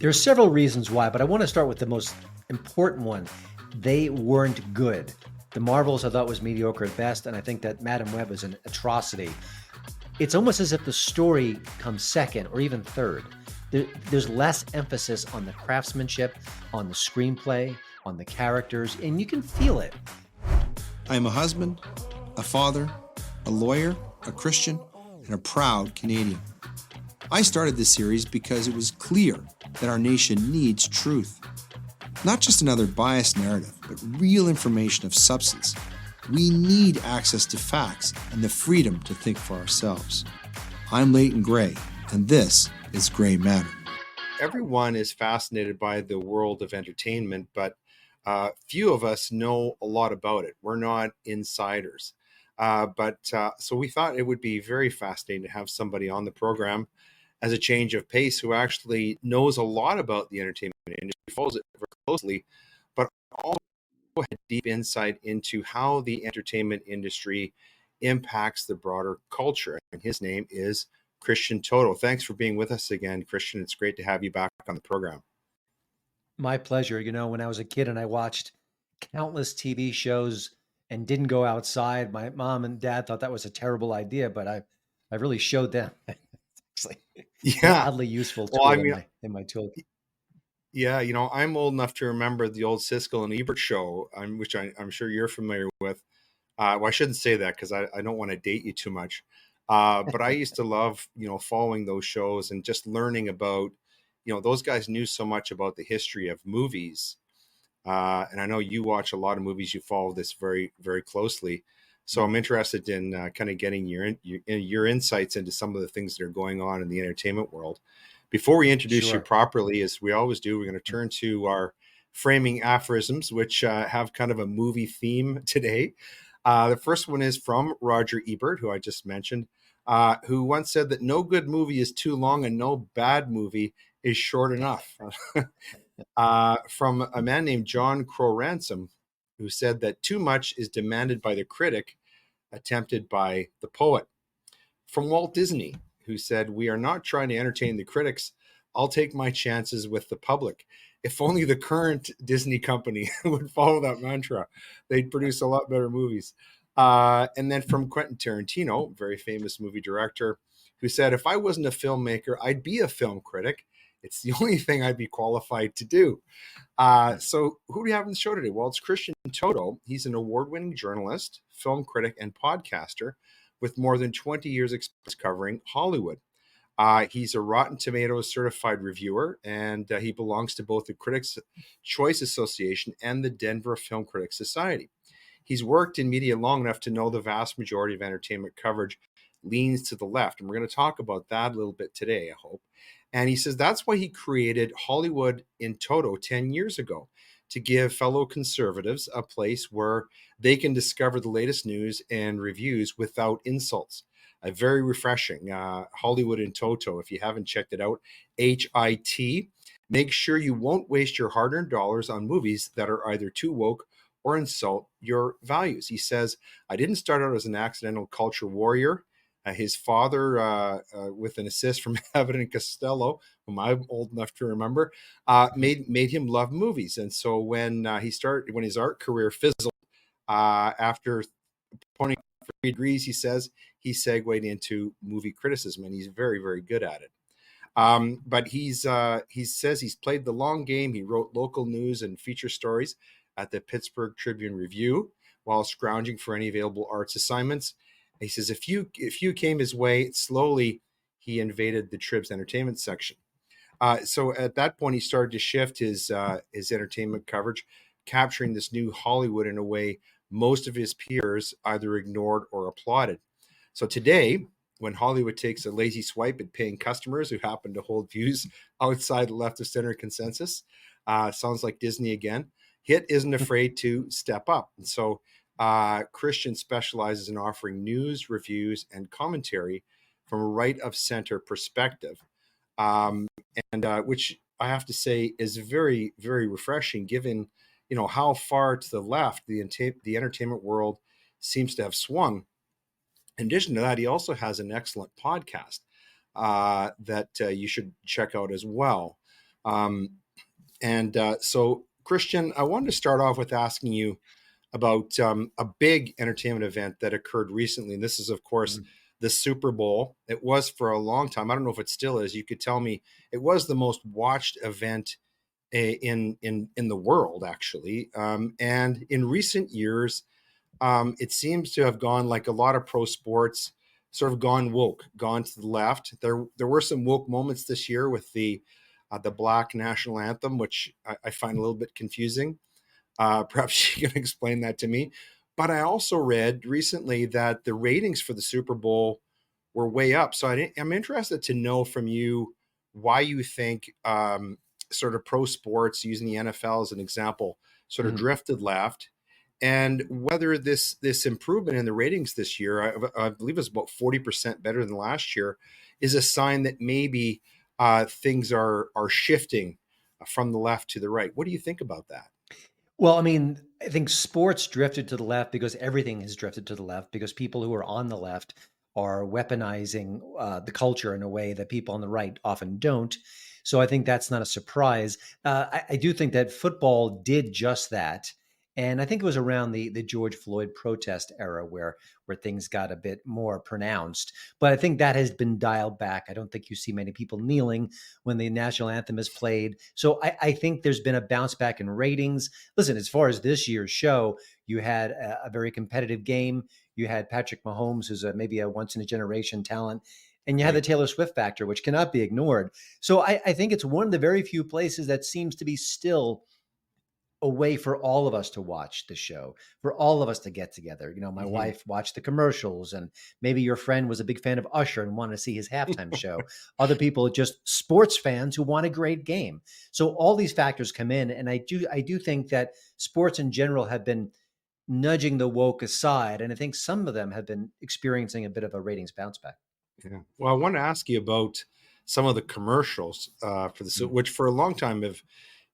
There's several reasons why, but I want to start with the most important one. They weren't good. The Marvels I thought was mediocre at best, and I think that Madam Web is an atrocity. It's almost as if the story comes second or even third. There's less emphasis on the craftsmanship, on the screenplay, on the characters, and you can feel it. I am a husband, a father, a lawyer, a Christian, and a proud Canadian. I started this series because it was clear that our nation needs truth. Not just another biased narrative, but real information of substance. We need access to facts and the freedom to think for ourselves. I'm Leighton Grey, and this is Grey Matter. Everyone is fascinated by the world of entertainment, but few of us know a lot about it. We're not insiders. So we thought it would be very fascinating to have somebody on the program as a change of pace who actually knows a lot about the entertainment industry, follows it very closely, but also had deep insight into how the entertainment industry impacts the broader culture. And his name is Christian Toto. Thanks for being with us again, Christian. It's great to have you back on the program. My pleasure. You know, when I was a kid and I watched countless TV shows and didn't go outside, my mom and dad thought that was a terrible idea, but I really showed them. It's like an oddly useful tool in my tool. Yeah, you know, I'm old enough to remember the old Siskel and Ebert show, which I'm sure you're familiar with. Well, I shouldn't say that because I don't want to date you too much. But I used to love, following those shows and just learning about, those guys knew so much about the history of movies. And I know you watch a lot of movies. You follow this very, very closely. So I'm interested in kind of getting your insights into some of the things that are going on in the entertainment world. Before we introduce you properly, as we always do, we're going to turn to our framing aphorisms, which have kind of a movie theme today. The first one is from Roger Ebert, who I just mentioned, who once said that no good movie is too long and no bad movie is short enough. From a man named John Crow Ransom, who said that too much is demanded by the critic, attempted by the poet. From Walt Disney, who said, "We are not trying to entertain the critics. I'll take my chances with the public." If only the current Disney company would follow that mantra, they'd produce a lot better movies. And then from Quentin Tarantino, very famous movie director, who said, "If I wasn't a filmmaker, I'd be a film critic. It's the only thing I'd be qualified to do." So who do we have on the show today? Well, it's Christian Toto. He's an award-winning journalist, film critic, and podcaster with more than 20 years experience covering Hollywood. He's a Rotten Tomatoes certified reviewer, and he belongs to both the Critics' Choice Association and the Denver Film Critics Society. He's worked in media long enough to know the vast majority of entertainment coverage leans to the left, and we're going to talk about that a little bit today, I hope. And he says that's why he created Hollywood in Toto 10 years ago, to give fellow conservatives a place where they can discover the latest news and reviews without insults. Very refreshing. Hollywood in Toto, if you haven't checked it out, HIT. Make sure you won't waste your hard-earned dollars on movies that are either too woke or insult your values. He says, "I didn't start out as an accidental culture warrior." His father, with an assist from Abbott and Costello, whom I'm old enough to remember, made him love movies. And so when his art career fizzled, after pointing for 3 degrees, he says he segued into movie criticism, and he's very, very good at it. But he says he's played the long game. He wrote local news and feature stories at the Pittsburgh Tribune Review while scrounging for any available arts assignments. He says if you came his way, slowly he invaded the Trib's entertainment section. So at that point, he started to shift his entertainment coverage, capturing this new Hollywood in a way most of his peers either ignored or applauded. So today, when Hollywood takes a lazy swipe at paying customers who happen to hold views outside the left of center consensus, sounds like Disney again, HIT isn't afraid to step up. And so Christian specializes in offering news, reviews, and commentary from a right of center perspective, which I have to say is very, very refreshing, given how far to the left the entertainment world seems to have swung. In addition to that, he also has an excellent podcast that you should check out as well. Um, so, Christian, I wanted to start off with asking you about a big entertainment event that occurred recently. And this is, of course, Mhm. the Super Bowl. It was for a long time. I don't know if it still is. You could tell me it was the most watched event in the world, actually. And in recent years, it seems to have gone like a lot of pro sports, sort of gone woke, gone to the left. There were some woke moments this year with the Black national anthem, which I find a little bit confusing. Perhaps you can explain that to me. But I also read recently that the ratings for the Super Bowl were way up. So I'm interested to know from you why you think sort of pro sports, using the NFL as an example, sort of Mhm. drifted left, and whether this improvement in the ratings this year, I believe it's about 40% better than last year, is a sign that maybe things are shifting from the left to the right. What do you think about that? Well, I mean, I think sports drifted to the left because everything has drifted to the left because people who are on the left are weaponizing the culture in a way that people on the right often don't. So I think that's not a surprise. I do think that football did just that. And I think it was around the George Floyd protest era where things got a bit more pronounced. But I think that has been dialed back. I don't think you see many people kneeling when the national anthem is played. So I think there's been a bounce back in ratings. Listen, as far as this year's show, you had a very competitive game. You had Patrick Mahomes, who's maybe a once in a generation talent. And you had the Right. Taylor Swift factor, which cannot be ignored. So I think it's one of the very few places that seems to be still a way for all of us to watch the show, for all of us to get together. You know, my Hmm. wife watched the commercials, and maybe your friend was a big fan of Usher and wanted to see his halftime show. Other people are just sports fans who want a great game. So all these factors come in, and I do think that sports in general have been nudging the woke aside, and I think some of them have been experiencing a bit of a ratings bounce back. Yeah. Well, I want to ask you about some of the commercials for the Mm, which for a long time have,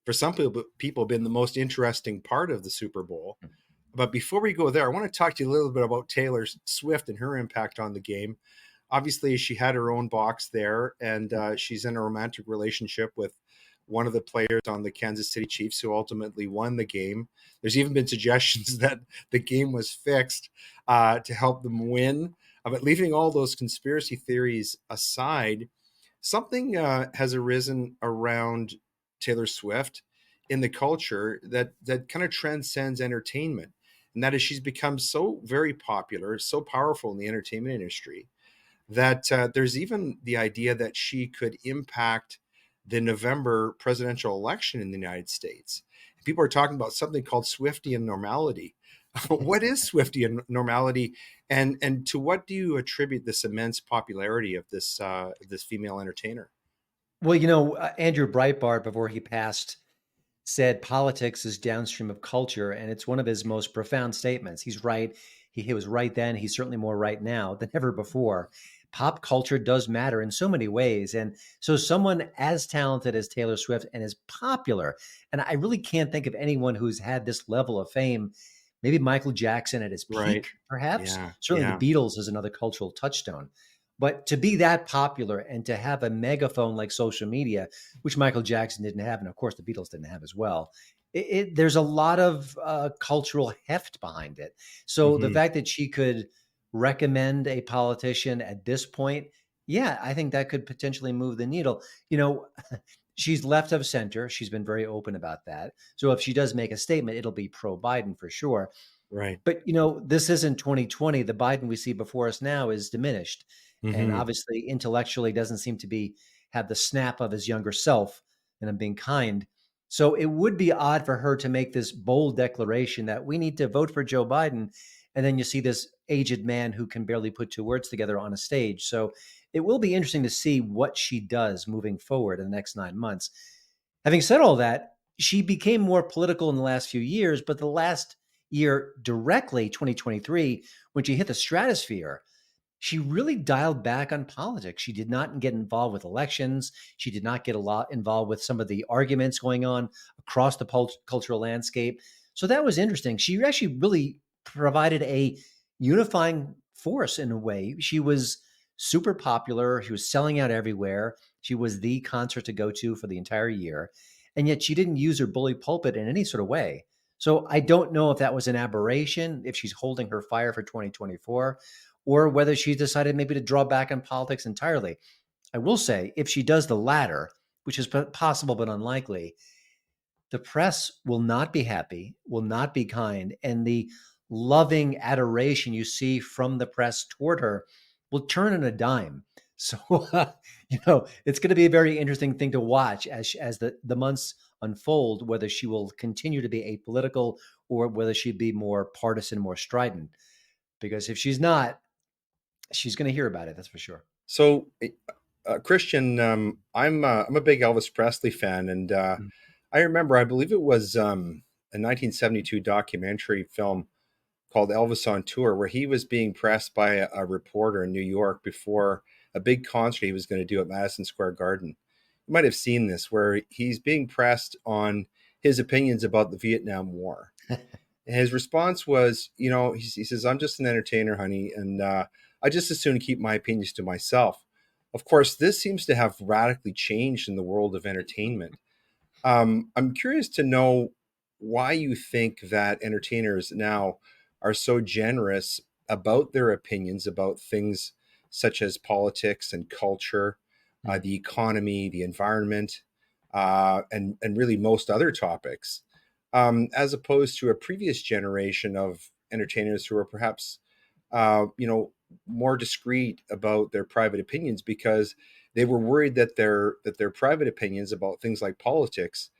for some people, been the most interesting part of the Super Bowl. mm, But before we go there, I want to talk to you a little bit about Taylor Swift and her impact on the game. Obviously, she had her own box there, and mm. she's in a romantic relationship with one of the players on the Kansas City Chiefs who ultimately won the game. There's even been suggestions that the game was fixed to help them win. But leaving all those conspiracy theories aside, something has arisen around Taylor Swift in the culture that kind of transcends entertainment, and that is she's become so very popular, so powerful in the entertainment industry that there's even the idea that she could impact the November presidential election in the United States. People are talking about something called Swiftian normality. What is Swiftian normality, and to what do you attribute this immense popularity of this female entertainer? Well, Andrew Breitbart, before he passed, said politics is downstream of culture, and it's one of his most profound statements. He's right. He was right then. He's certainly more right now than ever before. Pop culture does matter in so many ways. And so, someone as talented as Taylor Swift and as popular, and I really can't think of anyone who's had this level of fame. Maybe Michael Jackson at his Right. peak, perhaps. Yeah. Certainly, Yeah. the Beatles is another cultural touchstone. But to be that popular and to have a megaphone like social media, which Michael Jackson didn't have, and of course the Beatles didn't have as well. There's a lot of cultural heft behind it. So the Hmm. fact that she could recommend a politician at this point, yeah, I think that could potentially move the needle. You know, she's left of center. She's been very open about that. So if she does make a statement, it'll be pro Biden for sure. Right. But this isn't 2020. The Biden we see before us now is diminished, and Hmm. obviously intellectually doesn't seem to be have the snap of his younger self. And I'm being kind. So it would be odd for her to make this bold declaration that we need to vote for Joe Biden, and then you see this aged man who can barely put two words together on a stage. So it will be interesting to see what she does moving forward in the next 9 months. Having said all that, she became more political in the last few years, but the last year directly, 2023, when she hit the stratosphere, she really dialed back on politics. She did not get involved with elections. She did not get a lot involved with some of the arguments going on across the cultural landscape. So that was interesting. She actually really provided a unifying force in a way. She was super popular. She was selling out everywhere. She was the concert to go to for the entire year. And yet she didn't use her bully pulpit in any sort of way. So I don't know if that was an aberration, if she's holding her fire for 2024, or whether she decided maybe to draw back on politics entirely. I will say, if she does the latter, which is possible but unlikely, the press will not be happy, will not be kind, and the loving adoration you see from the press toward her will turn on a dime. So, it's going to be a very interesting thing to watch as the months unfold, whether she will continue to be apolitical or whether she'd be more partisan, more strident. Because if she's not, she's going to hear about it. That's for sure. So, Christian, I'm a big Elvis Presley fan, and I remember, I believe it was a 1972 documentary film called Elvis on Tour, where he was being pressed by a reporter in New York before a big concert he was going to do at Madison Square Garden. You might have seen this, where he's being pressed on his opinions about the Vietnam War. And his response was, he says, "I'm just an entertainer, honey, and I just as soon keep my opinions to myself." Of course, this seems to have radically changed in the world of entertainment. I'm curious to know why you think that entertainers now are so generous about their opinions about things such as politics and culture, the economy, the environment, and really most other topics, as opposed to a previous generation of entertainers who are perhaps, more discreet about their private opinions because they were worried that their private opinions about things like politics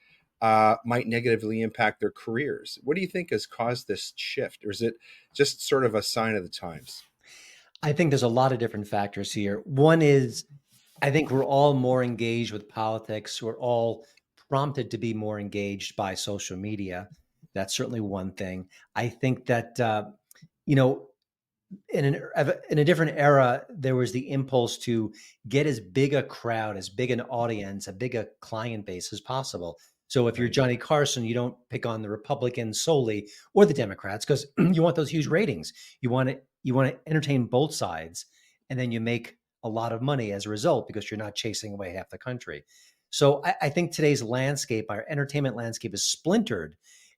might negatively impact their careers. What do you think has caused this shift, or is it just sort of a sign of the times? I think there's a lot of different factors here. One is, I think we're all more engaged with politics. We're all prompted to be more engaged by social media. That's certainly one thing. I think that, you know, in a different era, there was the impulse to get as big a crowd, as big an audience, a big a client base as possible. So if you're Right. Johnny Carson, you don't pick on the Republicans solely or the Democrats because you want those huge ratings. You want to entertain both sides, and then you make a lot of money as a result because you're not chasing away half the country. So I think today's landscape, our entertainment landscape, is splintered.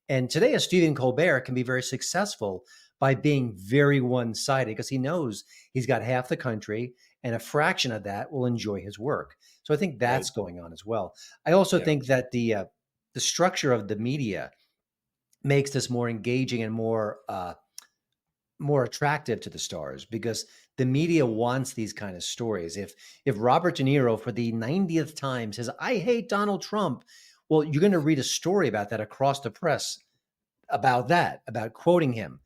And today, a Stephen Colbert can be very successful by being very one-sided because he knows he's got half the country and a fraction of that will enjoy his work. So I think Right. that's going on as well. I also Yeah. think that the structure of the media makes this more engaging and more attractive to the stars because the media wants these kind of stories. If Robert De Niro for the 90th time says, "I hate Donald Trump," well, you're going to read a story about that across the press about quoting him,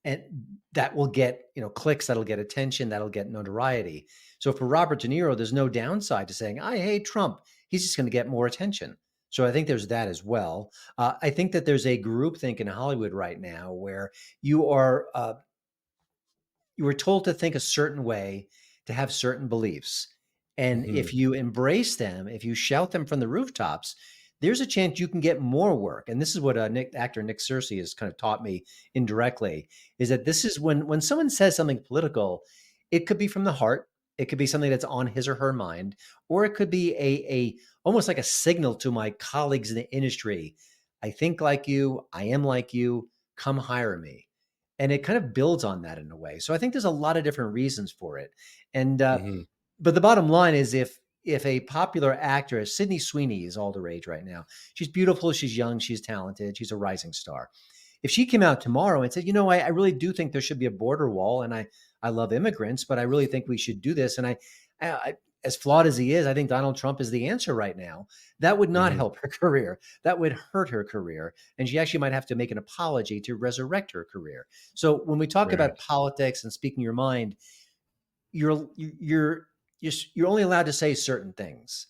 and that will get clicks, that'll get attention, that'll get notoriety. So for Robert De Niro, there's no downside to saying I hate Trump. He's just going to get more attention. So I think there's that as well. I think that there's a groupthink in Hollywood right now where you are you were told to think a certain way, to have certain beliefs. And Hmm. if you embrace them, if you shout them from the rooftops, there's a chance you can get more work. And this is what actor Nick Searcy has kind of taught me indirectly, is that this is when someone says something political, it could be from the heart, it could be something that's on his or her mind, or it could be a almost like a signal to my colleagues in the industry. I think like you, I am like you, come hire me, and it kind of builds on that in a way. So I think there's a lot of different reasons for it. And Hmm. but the bottom line is, if a popular actress, Sydney Sweeney is all the rage right now. She's beautiful, she's young, she's talented, she's a rising star. If she came out tomorrow and said, I really do think there should be a border wall, and I love immigrants, but I really think we should do this, and I as flawed as he is, I think Donald Trump is the answer right now. That would not Hmm. help her career. That would hurt her career. And she actually might have to make an apology to resurrect her career. So when we talk Right. about politics and speaking your mind, you're only allowed to say certain things.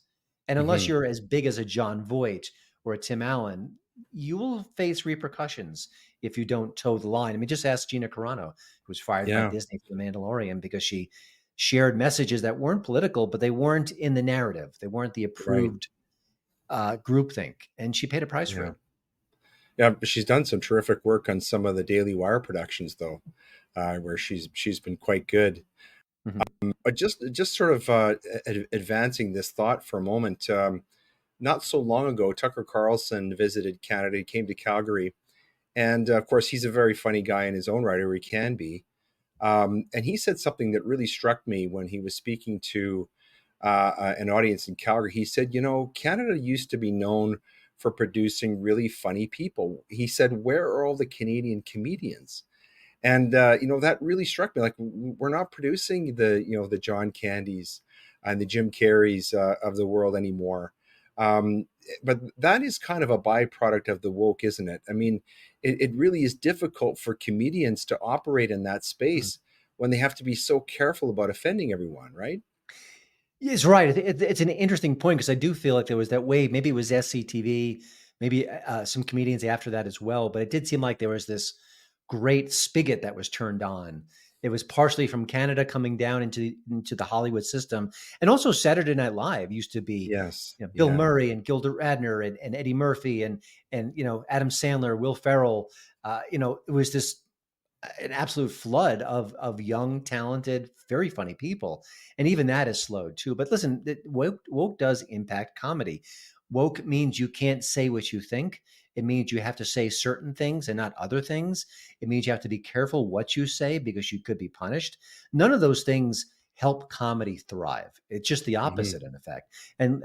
And unless Hmm. you're as big as a John Voight or a Tim Allen, you will face repercussions if you don't toe the line. I mean, just ask Gina Carano, who was fired by Yeah. Disney for The Mandalorian because she shared messages that weren't political, but they weren't in the narrative. They weren't the Right. approved groupthink, and she paid a price for Yeah. it. Yeah. But she's done some terrific work on some of the Daily Wire productions, though, where she's been quite good. Mhm. Just sort of advancing this thought for a moment. Not so long ago, Tucker Carlson visited Canada. He came to Calgary, and of course, he's a very funny guy in his own right, or he can be. And he said something that really struck me when he was speaking to an audience in Calgary. He said, "You know, Canada used to be known for producing really funny people." He said, "Where are all the Canadian comedians?" And that really struck me. Like, we're not producing the John Candys and the Jim Carreys of the world anymore. But that is kind of a byproduct of the woke, isn't it? I mean, it really is difficult for comedians to operate in that space when they have to be so careful about offending everyone, right? It's right. It's an interesting point because I do feel like there was that wave. Maybe it was SCTV, maybe some comedians after that as well. But it did seem like there was this great spigot that was turned on. It was partially from Canada coming down into the Hollywood system, and also Saturday Night Live used to be, Yes. Bill Yeah. Murray and Gilda Radner and Eddie Murphy and Adam Sandler, Will Ferrell. It was this an absolute flood of young, talented, very funny people, and even that is slowed too. But listen, woke does impact comedy. Woke means you can't say what you think. It means you have to say certain things and not other things. It means you have to be careful what you say because you could be punished. None of those things help comedy thrive. It's just the Hmm. opposite, in effect. And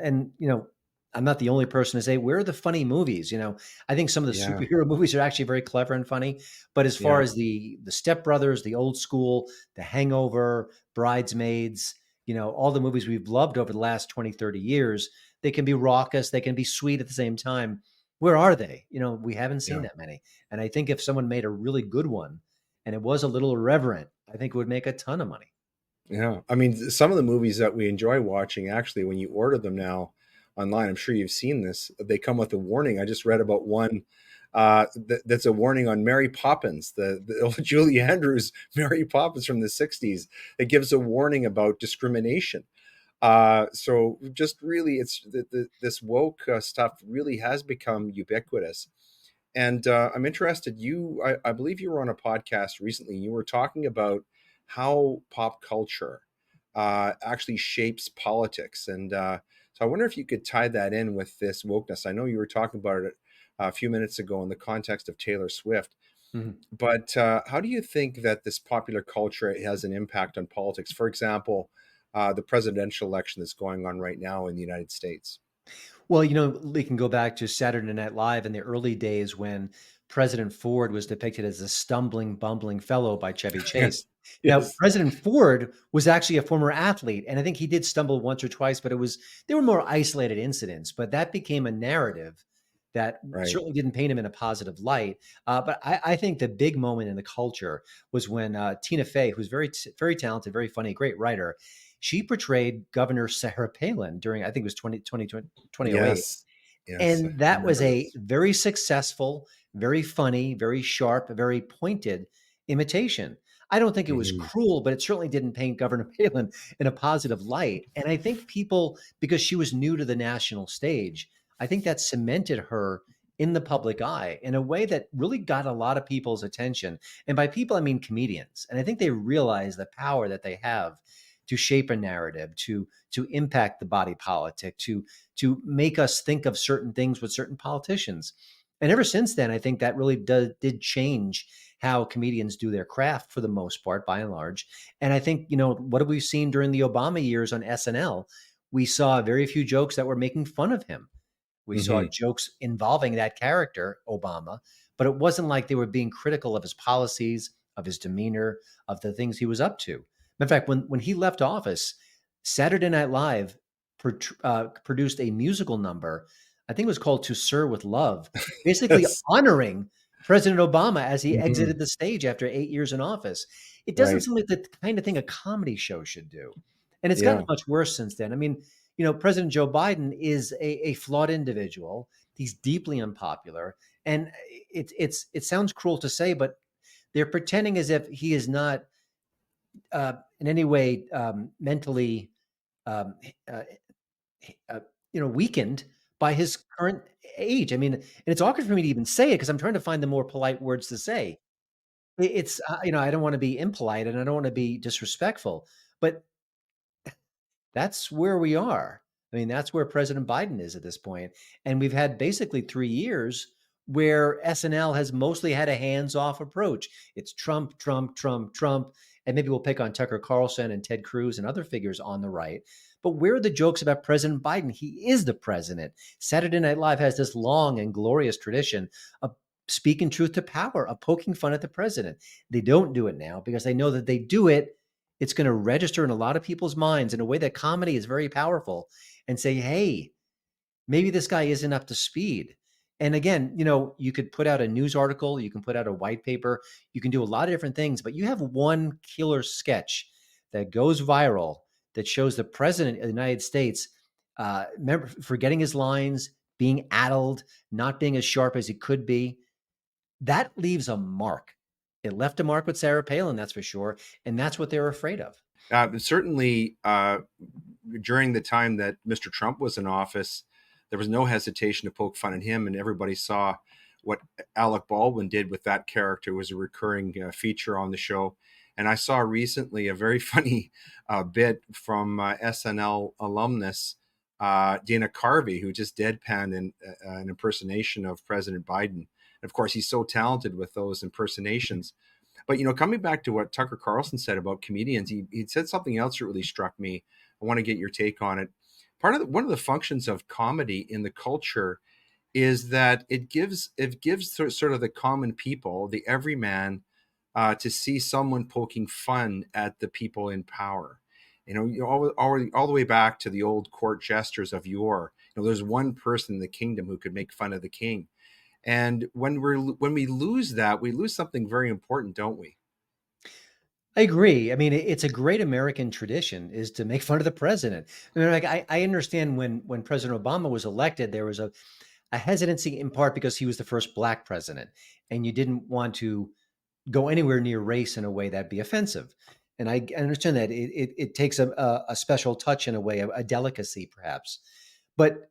I'm not the only person to say where are the funny movies. I think some of the Yeah. superhero movies are actually very clever and funny, but as far Yeah. as the Step Brothers, the old school, The Hangover, Bridesmaids, all the movies we've loved over the last 20, 30 years, they can be raucous, they can be sweet at the same time. Where are they? We haven't seen Yeah. that many. And I think if someone made a really good one and it was a little irreverent, I think it would make a ton of money. Yeah. I mean, some of the movies that we enjoy watching, actually, when you order them now online, I'm sure you've seen this, they come with a warning. I just read about one that's a warning on Mary Poppins, the old Julie Andrews Mary Poppins from the 60s. It gives a warning about discrimination. So just really, this woke stuff really has become ubiquitous. And I'm interested. I believe you were on a podcast recently. You were talking about how pop culture actually shapes politics, and so I wonder if you could tie that in with this wokeness. I know you were talking about it a few minutes ago in the context of Taylor Swift, Mhm. but how do you think that this popular culture has an impact on politics? For example, the presidential election that's going on right now in the United States. Well, we can go back to Saturday Night Live in the early days when President Ford was depicted as a stumbling, bumbling fellow by Chevy Chase. Yes. Now, Yes. President Ford was actually a former athlete, and I think he did stumble once or twice, but they were more isolated incidents. But that became a narrative that Right. certainly didn't paint him in a positive light. But I think the big moment in the culture was when Tina Fey, who's very talented, very funny, great writer, she portrayed Governor Sarah Palin during, I think it was 2008. Yes. Yes. And I that was remember a this. very successful, very funny, very sharp, very pointed imitation. I don't think it was Mhm. cruel, but it certainly didn't paint Governor Palin in a positive light. And I think people, because she was new to the national stage, I think that cemented her in the public eye in a way that really got a lot of people's attention. And by people, I mean comedians. And I think they realize the power that they have to shape a narrative, to impact the body politic, to make us think of certain things with certain politicians. And ever since then, I think that really did change how comedians do their craft for the most part, by and large. And I think, what have we seen during the Obama years on SNL? We saw very few jokes that were making fun of him. We saw Mhm. jokes involving that character, Obama, but it wasn't like they were being critical of his policies, of his demeanor, of the things he was up to. In fact, when he left office, Saturday Night Live produced a musical number. I think it was called "To Sir with Love," basically Yes. honoring President Obama as he Mhm. exited the stage after 8 years in office. It doesn't Right. seem like the kind of thing a comedy show should do, and it's gotten Yeah. much worse since then. I mean, President Joe Biden is a flawed individual. He's deeply unpopular, and it sounds cruel to say, but they're pretending as if he is not in any way mentally um, uh, uh, weakened by his current age. I mean, and it's awkward for me to even say it because I'm trying to find the more polite words to say. It's I don't want to be impolite and I don't want to be disrespectful, But that's where we are. I mean, that's where President Biden is at this point. And we've had basically 3 years where SNL has mostly had a hands-off approach. It's Trump, Trump, Trump, Trump. And maybe we'll pick on Tucker Carlson and Ted Cruz and other figures on the right. But where are the jokes about President Biden? He is the president. Saturday Night Live has this long and glorious tradition of speaking truth to power, of poking fun at the president. They don't do it now because they know that they do it, it's going to register in a lot of people's minds in a way that comedy is very powerful and say, hey, maybe this guy isn't up to speed. And again, you could put out a news article, you can put out a white paper, you can do a lot of different things, but you have one killer sketch that goes viral that shows the president of the United States forgetting his lines, being addled, not being as sharp as he could be. That leaves a mark. It left a mark with Sarah Palin, that's for sure. And that's what they're afraid of. Certainly, during the time that Mr. Trump was in office, there was no hesitation to poke fun at him. And everybody saw what Alec Baldwin did with that character. It was a recurring feature on the show. And I saw recently a very funny bit from SNL alumnus Dana Carvey, who just deadpanned an impersonation of President Biden. And of course, he's so talented with those impersonations. But, coming back to what Tucker Carlson said about comedians, he said something else that really struck me. I want to get your take on it. One of the functions of comedy in the culture is that it gives sort of the common people, the everyman, to see someone poking fun at the people in power. All the way back to the old court jesters of yore. There's one person in the kingdom who could make fun of the king. And when we lose that, we lose something very important, don't we? I agree. I mean, it's a great American tradition is to make fun of the president. I mean, like I understand when President Obama was elected, there was a hesitancy in part because he was the first Black president, and you didn't want to go anywhere near race in a way that'd be offensive. And I understand that it takes a special touch in a way, a delicacy perhaps. But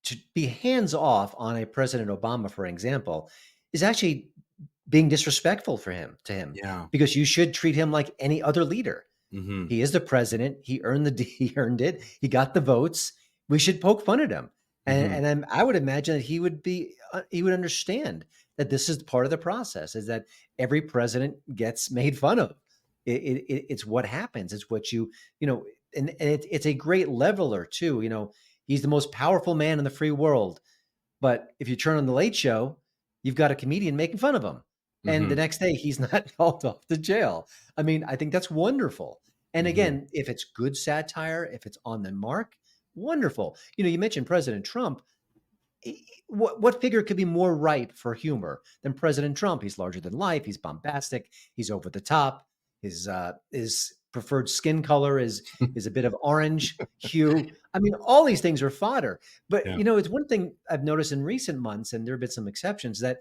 to be hands off on a President Obama, for example, is actually being disrespectful to him, Yeah. because you should treat him like any other leader. Mm-hmm. He is the president. He earned it. He got the votes. We should poke fun at him. And I would imagine that he would understand that this is part of the process, is that every president gets made fun of. It's what happens. It's what and it's a great leveler too. He's the most powerful man in the free world. But if you turn on the Late Show, you've got a comedian making fun of him. And the next day he's not called off to jail. I mean, I think that's wonderful. And again, if it's good satire, if it's on the mark, wonderful. You mentioned President Trump. What figure could be more right for humor than President Trump? He's larger than life. He's bombastic. He's over the top. His preferred skin color is a bit of orange hue. I mean, all these things are fodder. But, it's one thing I've noticed in recent months, and there have been some exceptions, that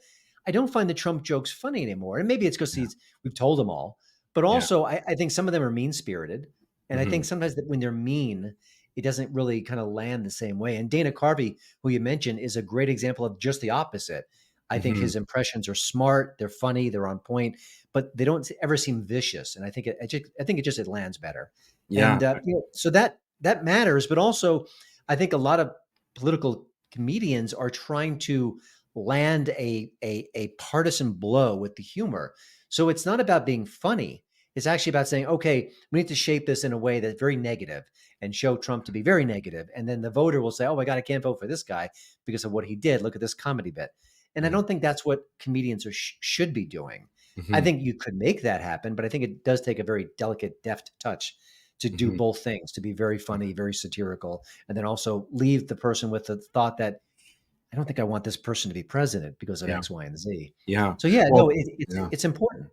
I don't find the Trump jokes funny anymore. And maybe it's because we've told them all. But also, I think some of them are mean-spirited. And I think sometimes that when they're mean, it doesn't really kind of land the same way. And Dana Carvey, who you mentioned, is a great example of just the opposite. I think his impressions are smart, they're funny, they're on point, but they don't ever seem vicious. And I think it lands better. Yeah. And so that matters. But also, I think a lot of political comedians are trying to land a partisan blow with the humor. So it's not about being funny. It's actually about saying, okay, we need to shape this in a way that's very negative and show Trump to be very negative. And then the voter will say, oh my God, I can't vote for this guy because of what he did. Look at this comedy bit. And I don't think that's what comedians should be doing. I think you could make that happen, but I think it does take a very delicate, deft touch to do both things, to be very funny, very satirical, and then also leave the person with the thought that I don't think I want this person to be president because of X, Y, and Z. Yeah. So it's important.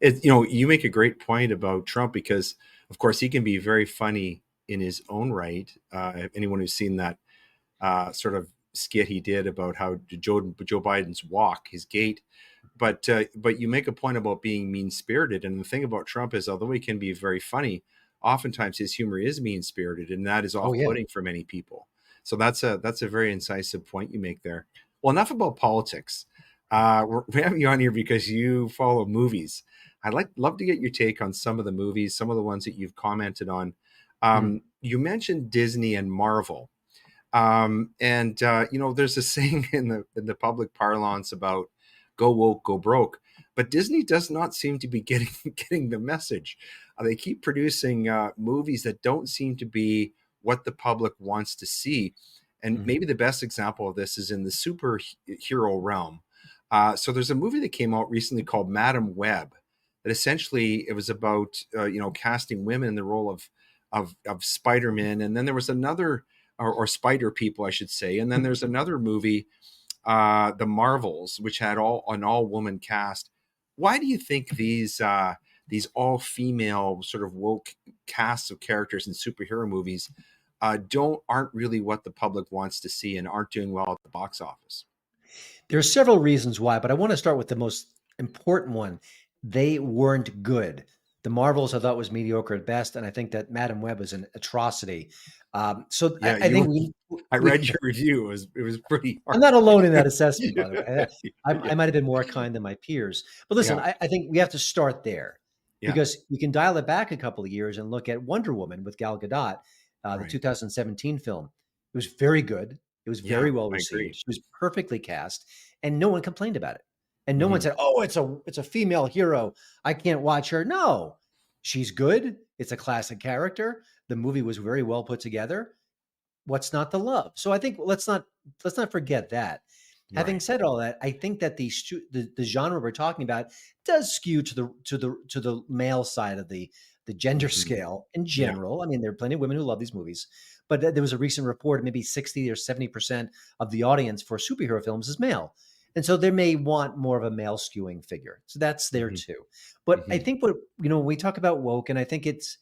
You make a great point about Trump because, of course, he can be very funny in his own right. Anyone who's seen that sort of skit he did about how Joe Biden's walk, his gait, but you make a point about being mean-spirited. And the thing about Trump is, although he can be very funny, oftentimes his humor is mean-spirited, and that is off-putting for many people. So that's a very incisive point you make there. Well, enough about politics. We have you on here because you follow movies. love to get your take on some of the movies, some of the ones that you've commented on. Mm, You mentioned Disney and Marvel. There's a saying in the public parlance about go woke, go broke. But Disney does not seem to be getting getting the message. They keep producing movies that don't seem to be what the public wants to see. And mhm, maybe the best example of this is in the superhero realm. So there's a movie that came out recently called Madam Web. That essentially it was about casting women in the role of Spider-Man, and then there was another or Spider People, I should say. And then there's another movie, The Marvels, which had an all woman cast. Why do you think these all female sort of woke casts of characters in superhero movies aren't really what the public wants to see and aren't doing well at the box office? There are several reasons why, but I want to start with the most important one. They weren't good. The Marvels I thought was mediocre at best, and I think that Madam Web is an atrocity. So I, Yeah, I think you. I we read your review. It was pretty I'm hard. not alone in that assessment, by the way. Yeah, I might have been more kind than my peers. But listen, yeah, I think we have to start there yeah. because you can dial it back a couple of years and look at Wonder Woman with Gal Gadot, the Right. 2017 film. It was very good. It was Yeah, very well I agree. received. She was perfectly cast, and no one complained about it. And no one Hmm. said, "Oh, it's a female hero. I can't watch her." No, she's good. It's a classic character. The movie was very well put together. What's not to love? So I think let's not forget that. Having Right. said all that, I think that the genre we're talking about does skew to the male side of the gender Hmm. scale in Yeah. general. I mean, there are plenty of women who love these movies, but there was a recent report maybe 60 or 70% of the audience for superhero films is male. And so they may want more of a male skewing figure. So that's there Hmm. too. But I Hmm. think when we talk about woke, and I think it's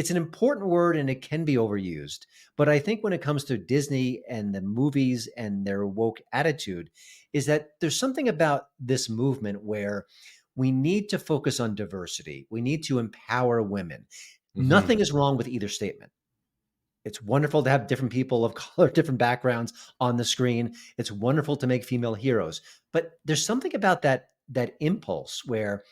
an important word and it can be overused. But I think when it comes to Disney and the movies and their woke attitude, is that there's something about this movement where we need to focus on diversity. We need to empower women. Hmm. Nothing is wrong with either statement. It's wonderful to have different people of color, different backgrounds on the screen. It's wonderful to make female heroes. But there's something about that impulse where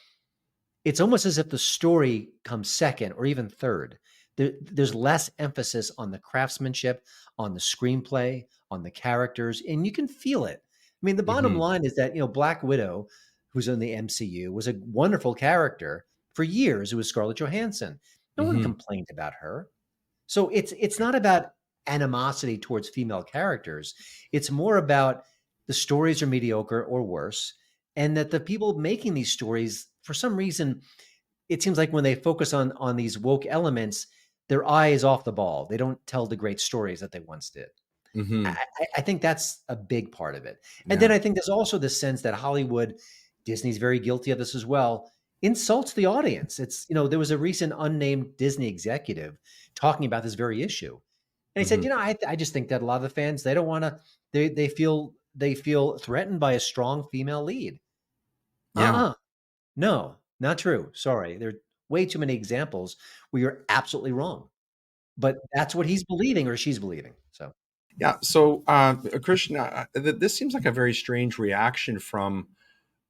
it's almost as if the story comes second or even third. There's less emphasis on the craftsmanship, on the screenplay, on the characters, and you can feel it. I mean, the bottom Hmm. line is that Black Widow, who's in the MCU, was a wonderful character for years. It was Scarlett Johansson. No one Hmm. complained about her. So it's not about animosity towards female characters. It's more about the stories are mediocre or worse, and that the people making these stories, for some reason, it seems like when they focus on these woke elements, their eye is off the ball. They don't tell the great stories that they once did. I, Hmm. I think that's a big part of it. And then Yeah. I think there's also this sense that Hollywood, Disney's very guilty of this as well, insults the audience. There was a recent unnamed Disney executive talking about this very issue. And he said, Hmm. I just think that a lot of the fans, they don't want to, they feel threatened by a strong female lead. Yeah. Uh-uh. No, not true. Sorry. There are way too many examples where you're absolutely wrong. But that's what he's believing or she's believing. So Yeah. So, Christian, this seems like a very strange reaction from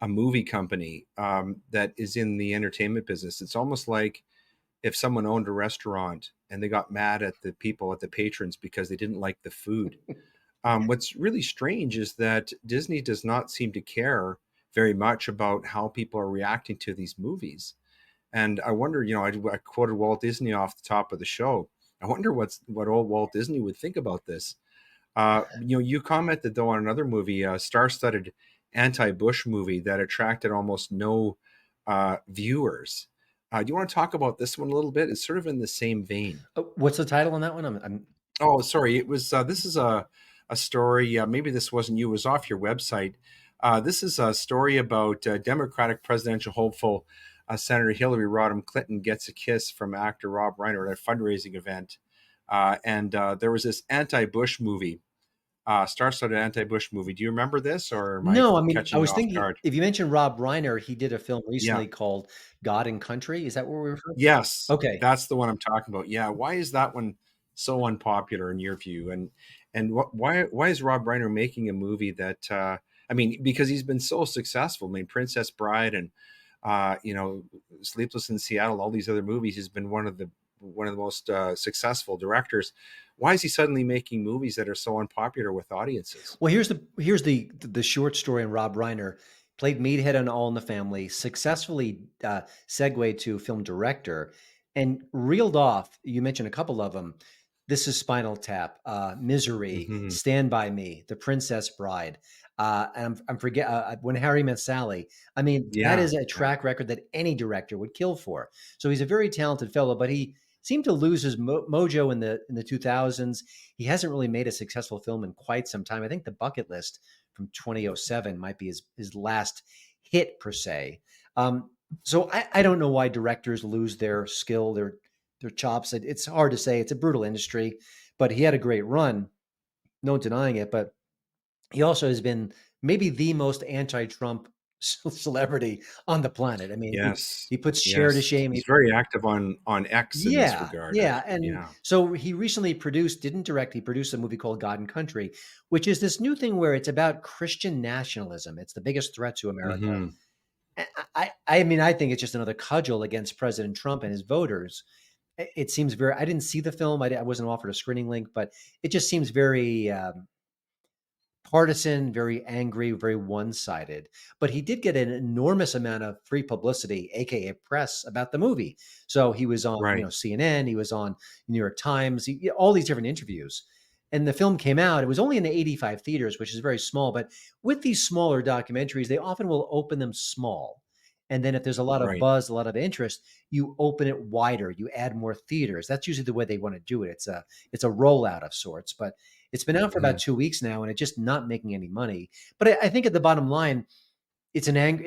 a movie company that is in the entertainment business. It's almost like if someone owned a restaurant and they got mad at the people, at the patrons, because they didn't like the food. What's really strange is that Disney does not seem to care very much about how people are reacting to these movies. And I wonder, I quoted Walt Disney off the top of the show. I wonder what old Walt Disney would think about this. You commented though on another movie, a star-studded anti-Bush movie that attracted almost no viewers. Do you want to talk about this one a little bit? It's sort of in the same vein. what's the title on that one? I'm Oh, sorry. It was. This is a story. Maybe this wasn't you. It was off your website. This is a story about Democratic presidential hopeful Senator Hillary Rodham Clinton gets a kiss from actor Rob Reiner at a fundraising event, and there was this anti-Bush movie, star-studded anti-Bush movie. Do you remember this, or am I No, I mean, I catching you was off thinking guard? if you mentioned Rob Reiner, he did a film Yeah. recently called God and Country. Is that what we're referring? Yes, Okay. that's the one I'm talking about. Yeah. Why is that one so unpopular in your view? And why is Rob Reiner making a movie that I mean, because he's been so successful. I mean, Princess Bride and You know, Sleepless in Seattle, all these other movies, has been one of the most successful directors. Why is he suddenly making movies that are so unpopular with audiences? Well, here's the short story on Rob Reiner. Played Meathead on All in the Family, successfully segued to film director, and reeled off. You mentioned a couple of them. This is Spinal Tap, Misery, Hmm. Stand by Me, The Princess Bride, and I'm forget When Harry Met Sally. I mean, that Yeah, is a yeah. track record that any director would kill for. So he's a very talented fellow, but he seemed to lose his mojo in the 2000s. He hasn't really made a successful film in quite some time. I think The Bucket List from 2007 might be his last hit per se. So I don't know why directors lose their skill, their chops. It's hard to say. It's a brutal industry, but he had a great run, no denying it. But he also has been maybe the most anti-Trump celebrity on the planet. I mean, Yes, he puts Cher to yes. shame. He's very active on X in this Yeah, regard. yeah, and Yeah. so he recently didn't direct, he produced a movie called God and Country, which is this new thing where it's about Christian nationalism. It's the biggest threat to America. Hmm. I mean, I think it's just another cudgel against President Trump and his voters. It seems very. I didn't see the film. I wasn't offered a screening link, but it just seems very partisan, very angry, very one-sided. But he did get an enormous amount of free publicity, aka press, about the movie. So he was on, Right. CNN, he was on New York Times, all these different interviews. And the film came out. It was only in the 85 theaters, which is very small. But with these smaller documentaries, they often will open them small. And then if there's a lot of Right. buzz, a lot of interest, you open it wider. You add more theaters. That's usually the way they want to do it. It's a rollout of sorts. But it's been out for about Mhm. 2 weeks now, and it's just not making any money. But I think at the bottom line, it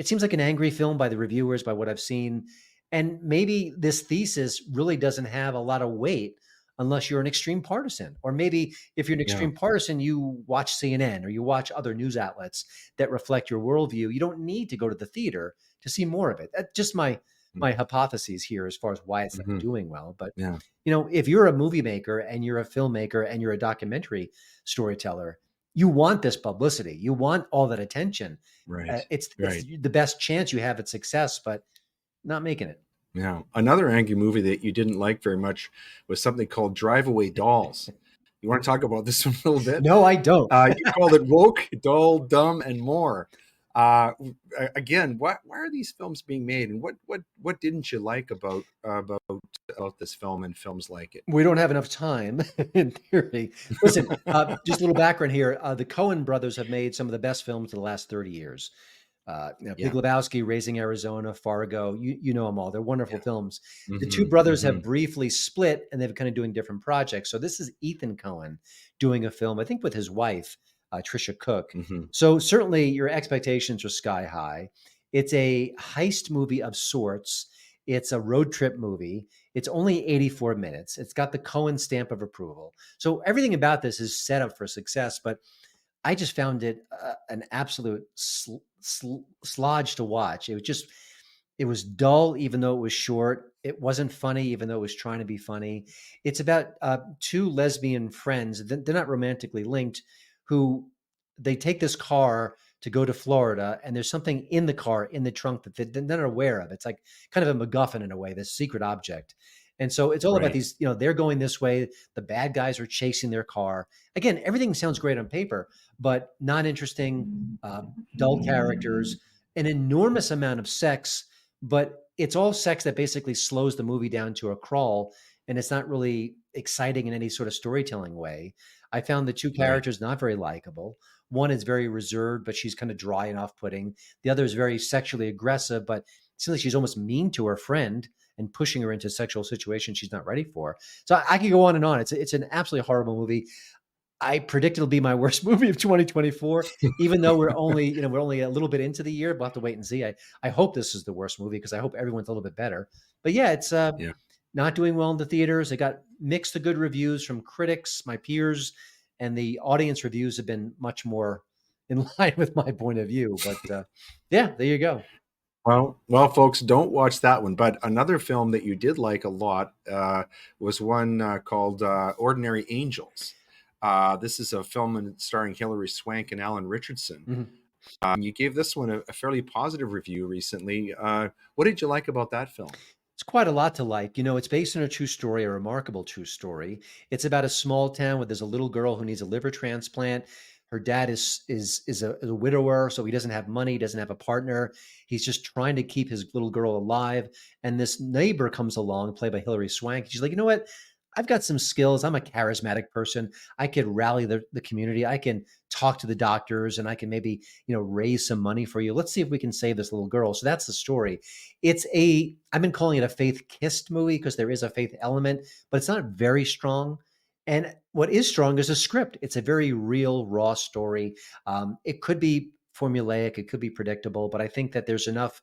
seems like an angry film by the reviewers, by what I've seen. And maybe this thesis really doesn't have a lot of weight unless you're an extreme partisan. Or maybe if you're an Yeah. extreme partisan, you watch CNN or you watch other news outlets that reflect your worldview. You don't need to go to the theater to see more of it. That's just my hypotheses here as far as why it's not Mhm. doing well. But Yeah. if you're a movie maker and you're a filmmaker and you're a documentary storyteller, you want this publicity. You want all that attention. Right. It's Right. the best chance you have at success, but not making it. Yeah. Another angry movie that you didn't like very much was something called Drive Away Dolls. You want to talk about this one a little bit? No, I don't. You called it woke, dull, dumb, and more. Again, why are these films being made, and what didn't you like about this film and films like it? We don't have enough time in theory. Listen, just a little background here. The Coen brothers have made some of the best films of the last 30 years. Big Yeah. Lebowski, Raising Arizona, Fargo, you know them all. They're wonderful Yeah. films. The two Hmm. brothers Hmm. have briefly split and they've kind of doing different projects. So this is Ethan Coen doing a film, I think with his wife, Trisha Cook. Hmm. So certainly your expectations are sky high. It's a heist movie of sorts. It's a road trip movie. It's only 84 minutes. It's got the Coen stamp of approval. So everything about this is set up for success, but I just found it an absolute slodge to watch. It was dull, even though it was short. It wasn't funny, even though it was trying to be funny. It's about two lesbian friends. They're not romantically linked, who they take this car to go to Florida, and there's something in the car, in the trunk, that they're not aware of. It's like kind of a MacGuffin in a way, this secret object. And so it's all about Right. these, they're going this way. The bad guys are chasing their car. Again, everything sounds great on paper, but not interesting, dull characters, an enormous amount of sex, but it's all sex that basically slows the movie down to a crawl. And it's not really exciting in any sort of storytelling way. I found the two Right. characters not very likable. One is very reserved, but she's kind of dry and off putting. The other is very sexually aggressive, but it seems like she's almost mean to her friend and pushing her into sexual situations she's not ready for. So I could go on and on. It's an absolutely horrible movie. I predict it'll be my worst movie of 2024, even though we're only a little bit into the year. We'll have to wait and see. I hope this is the worst movie because I hope everyone's a little bit better. But yeah, it's Yeah. not doing well in the theaters. It got mixed to good reviews from critics, my peers, and the audience reviews have been much more in line with my point of view. But yeah, there you go. Well, folks, don't watch that one. But another film that you did like a lot was one called Ordinary Angels. This is a film starring Hilary Swank and Alan Richardson. Mhm. You gave this one a fairly positive review recently. What did you like about that film? It's quite a lot to like. It's based on a true story, a remarkable true story. It's about a small town where there's a little girl who needs a liver transplant. Her dad is a widower, so he doesn't have money, he doesn't have a partner. He's just trying to keep his little girl alive. And this neighbor comes along, played by Hilary Swank. She's like, you know what? I've got some skills. I'm a charismatic person. I could rally the community. I can talk to the doctors and I can maybe, raise some money for you. Let's see if we can save this little girl. So that's the story. I've been calling it a faith kissed movie because there is a faith element, but it's not very strong. And what is strong is a script. It's a very real, raw story. It could be formulaic, it could be predictable, but I think that there's enough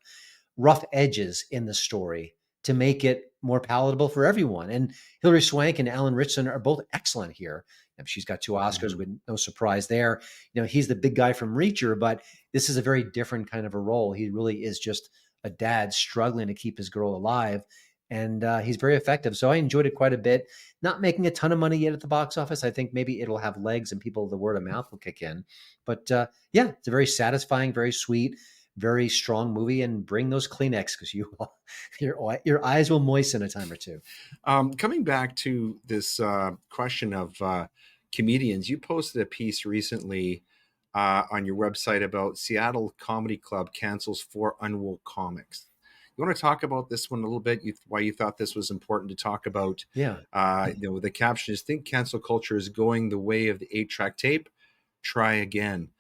rough edges in the story to make it more palatable for everyone. And Hilary Swank and Alan Ritchson are both excellent here. She's got 2 Oscars, with no surprise there. He's the big guy from Reacher, but this is a very different kind of a role. He really is just a dad struggling to keep his girl alive. And he's very effective. So I enjoyed it quite a bit. Not making a ton of money yet at the box office. I think maybe it'll have legs and the word of mouth will kick in. But yeah, it's a very satisfying, very sweet, very strong movie. And bring those Kleenex because your eyes will moisten a time or two. Coming back to this question of comedians, you posted a piece recently on your website about Seattle Comedy Club cancels 4 unwoke comics. You want to talk about this one a little bit? Why you thought this was important to talk about? Yeah. The caption is, "Think cancel culture is going the way of the 8-track tape. Try again."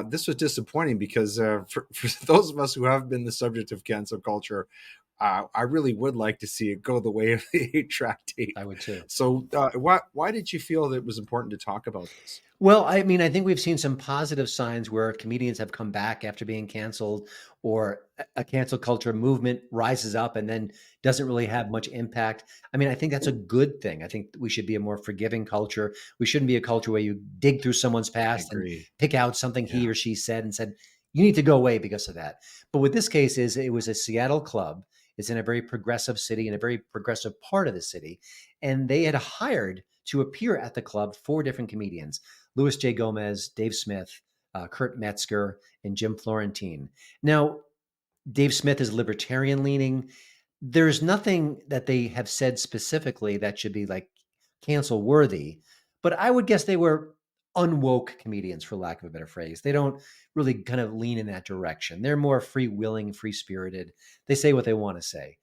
This was disappointing because for those of us who have been the subject of cancel culture, I really would like to see it go the way of the 8-track tape. I would too. So why did you feel that it was important to talk about this? Well, I mean, I think we've seen some positive signs where comedians have come back after being canceled, or a cancel culture movement rises up and then doesn't really have much impact. I mean, I think that's a good thing. I think we should be a more forgiving culture. We shouldn't be a culture where you dig through someone's past and pick out something he or she said and said, you need to go away because of that. But with this case it was a Seattle club. It's in a very progressive city, in a very progressive part of the city. And they had hired to appear at the club 4 different comedians: Louis J. Gomez, Dave Smith, Kurt Metzger, and Jim Florentine. Now, Dave Smith is libertarian leaning. There's nothing that they have said specifically that should be like cancel worthy, but I would guess they were unwoke comedians, for lack of a better phrase. They don't really kind of lean in that direction. They're more free-willing, free-spirited. They say what they want to say.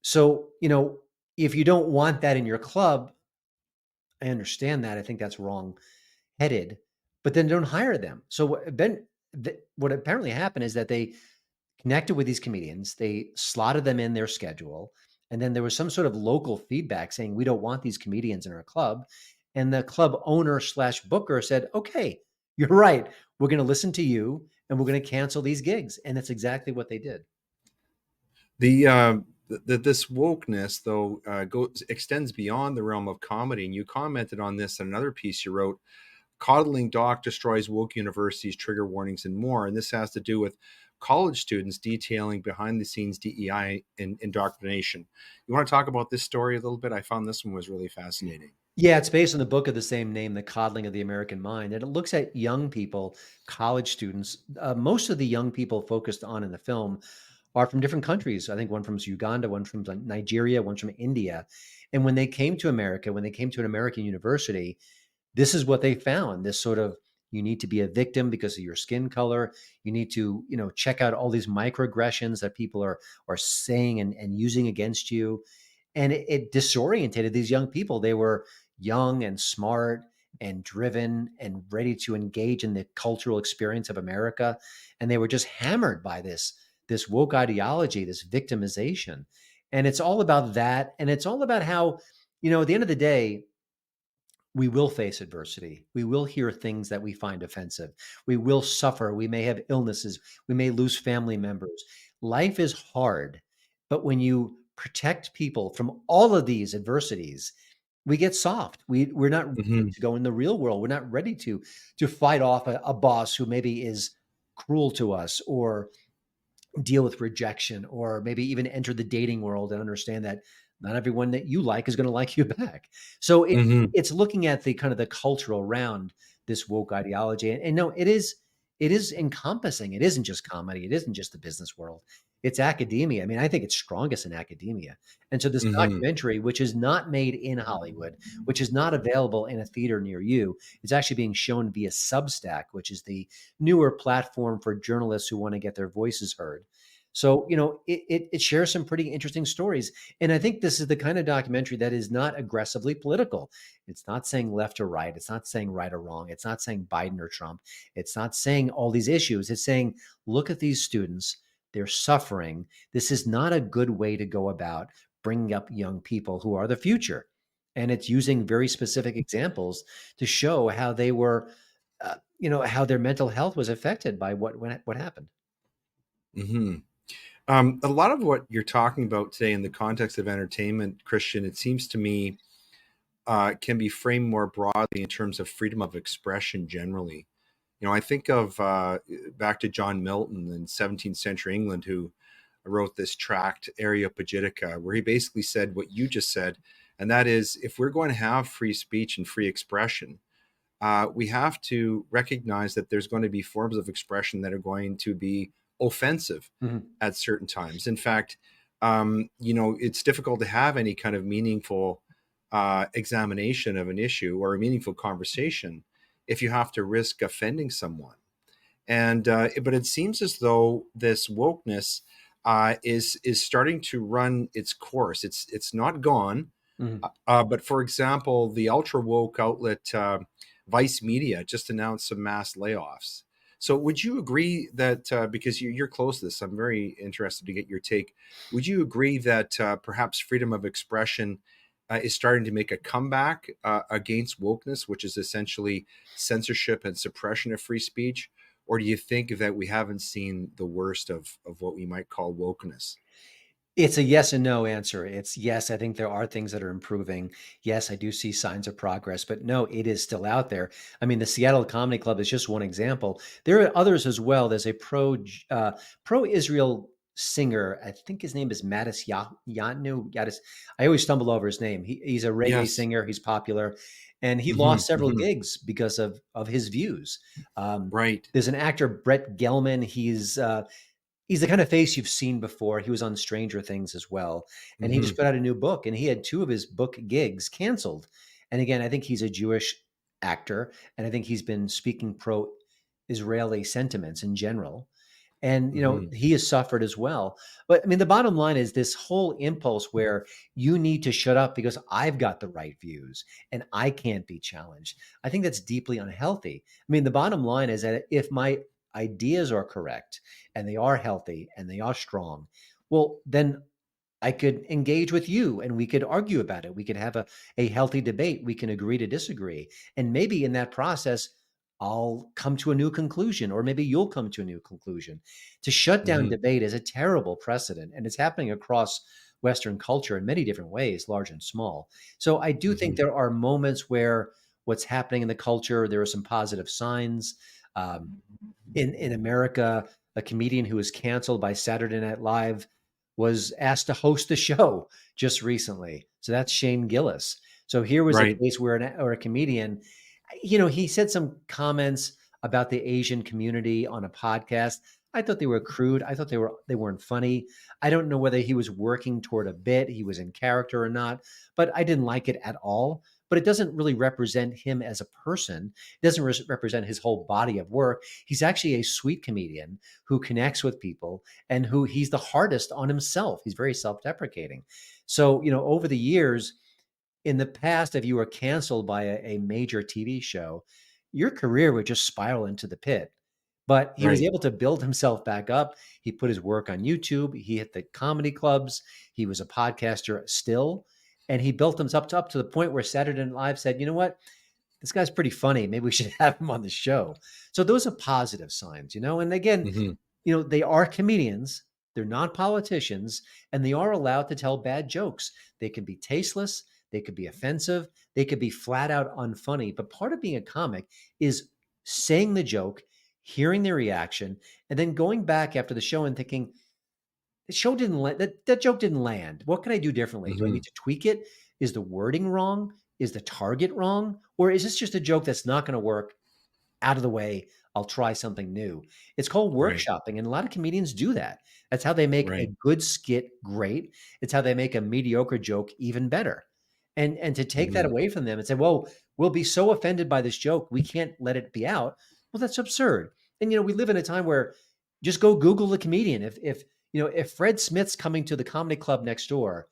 So, if you don't want that in your club, I understand that. I think that's wrong-headed, but then don't hire them. So what apparently happened is that they connected with these comedians, they slotted them in their schedule, and then there was some sort of local feedback saying, we don't want these comedians in our club. And the club owner / booker said, okay, you're right. We're going to listen to you and we're going to cancel these gigs. And that's exactly what they did. This wokeness, though, extends beyond the realm of comedy. And you commented on this in another piece you wrote: "Codling doc destroys woke universities, trigger warnings, and more." And this has to do with college students detailing behind the scenes DEI and indoctrination. You want to talk about this story a little bit? I found this one was really fascinating. Yeah, it's based on the book of the same name, The Codling of the American Mind. And it looks at young people, college students. Most of the young people focused on in the film are from different countries. I think one from Uganda, one from Nigeria, one from India. And when they came to America, when they came to an American university, this is what they found: this sort of, you need to be a victim because of your skin color. You need to, check out all these microaggressions that people are saying and using against you. And it disorientated these young people. They were young and smart and driven and ready to engage in the cultural experience of America. And they were just hammered by this woke ideology, this victimization. And it's all about that. And it's all about how, at the end of the day, we will face adversity. We will hear things that we find offensive. We will suffer. We may have illnesses. We may lose family members. Life is hard. But when you protect people from all of these adversities, we get soft. We're not ready to go in the real world. We're not ready to fight off a boss who maybe is cruel to us, or deal with rejection, or maybe even enter the dating world and understand that not everyone that you like is going to like you back. So it's looking at the kind of the culture around this woke ideology. And no, it is it is encompassing. It isn't just comedy. It isn't just the business world. It's academia. I mean, I think it's strongest in academia. And so this Hmm. documentary, which is not made in Hollywood, which is not available in a theater near you, it's actually being shown via Substack, which is the newer platform for journalists who want to get their voices heard. So, it shares some pretty interesting stories. And I think this is the kind of documentary that is not aggressively political. It's not saying left or right. It's not saying right or wrong. It's not saying Biden or Trump. It's not saying all these issues. It's saying, look at these students. They're suffering. This is not a good way to go about bringing up young people who are the future. And it's using very specific examples to show how they were, how their mental health was affected by what happened. Hmm. A lot of what you're talking about today in the context of entertainment, Christian, it seems to me can be framed more broadly in terms of freedom of expression generally. I think of back to John Milton in 17th century England, who wrote this tract, Areopagitica, where he basically said what you just said, and that is, if we're going to have free speech and free expression, we have to recognize that there's going to be forms of expression that are going to be offensive Mhm. at certain times. In fact, it's difficult to have any kind of meaningful examination of an issue or a meaningful conversation if you have to risk offending someone. And but it seems as though this wokeness is starting to run its course. It's not gone, Mhm. but for example, the ultra woke outlet Vice Media just announced some mass layoffs. So, would you agree that because you're close to this, I'm very interested to get your take. Would you agree that perhaps freedom of expression is starting to make a comeback against wokeness, which is essentially censorship and suppression of free speech? Or do you think that we haven't seen the worst of what we might call wokeness? It's a yes and no answer. It's yes, I think there are things that are improving. Yes, I do see signs of progress, but no, it is still out there. I mean, the Seattle Comedy Club is just one example. There are others as well. There's a pro Israel singer. I think his name is Mattis Yanu. Yadis. I always stumble over his name. He's a reggae Yes. singer. He's popular, and he Hmm. lost several Hmm. gigs because of his views. Right. There's an actor, Brett Gelman. He's the kind of face you've seen before. He was on Stranger Things as well. And he just Hmm. put out a new book, and he had two of his book gigs canceled. And again, I think he's a Jewish actor, and I think he's been speaking pro Israeli sentiments in general. And, Hmm. he has suffered as well. But I mean, the bottom line is this whole impulse where you need to shut up because I've got the right views and I can't be challenged. I think that's deeply unhealthy. I mean, the bottom line is that if my ideas are correct and they are healthy and they are strong, well, then I could engage with you and we could argue about it. We could have a healthy debate. We can agree to disagree. And maybe in that process, I'll come to a new conclusion, or maybe you'll come to a new conclusion. To shut down Hmm. debate is a terrible precedent, and it's happening across Western culture in many different ways, large and small. So I do think Hmm. there are moments where what's happening in the culture, there are some positive signs. Um, in America, a comedian who was canceled by Saturday Night Live was asked to host the show just recently. So that's Shane Gillis. So here was a Right. case where a comedian, he said some comments about the Asian community on a podcast. I thought they were crude. I thought they weren't funny. I don't know whether he was working toward a bit, he was in character or not, but I didn't like it at all. But it doesn't really represent him as a person. It doesn't represent his whole body of work. He's actually a sweet comedian who connects with people and who he's the hardest on himself. He's very self-deprecating. So, over the years, in the past, if you were canceled by a major TV show, your career would just spiral into the pit. But he was Right. able to build himself back up. He put his work on YouTube. He hit the comedy clubs. He was a podcaster still. And he built himself up to the point where Saturday Night Live said, you know what? This guy's pretty funny. Maybe we should have him on the show. So those are positive signs. And again, Hmm. they are comedians, they're not politicians, and they are allowed to tell bad jokes. They can be tasteless, they could be offensive, they could be flat out unfunny. But part of being a comic is saying the joke, hearing the reaction, and then going back after the show and thinking, the show didn't land, that joke didn't land. What can I do differently? Do I Hmm. need to tweak it? Is the wording wrong? Is the target wrong? Or is this just a joke that's not going to work? Out of the way. I'll try something new. It's called Right. workshopping, and a lot of comedians do that. That's how they make a Right. good skit great. It's how they make a mediocre joke even better. And to take that Mhm. away from them and say, "Well, we'll be so offended by this joke, we can't let it be out." Well, that's absurd. And we live in a time where just go Google the comedian. If Fred Smith's coming to the comedy club next door,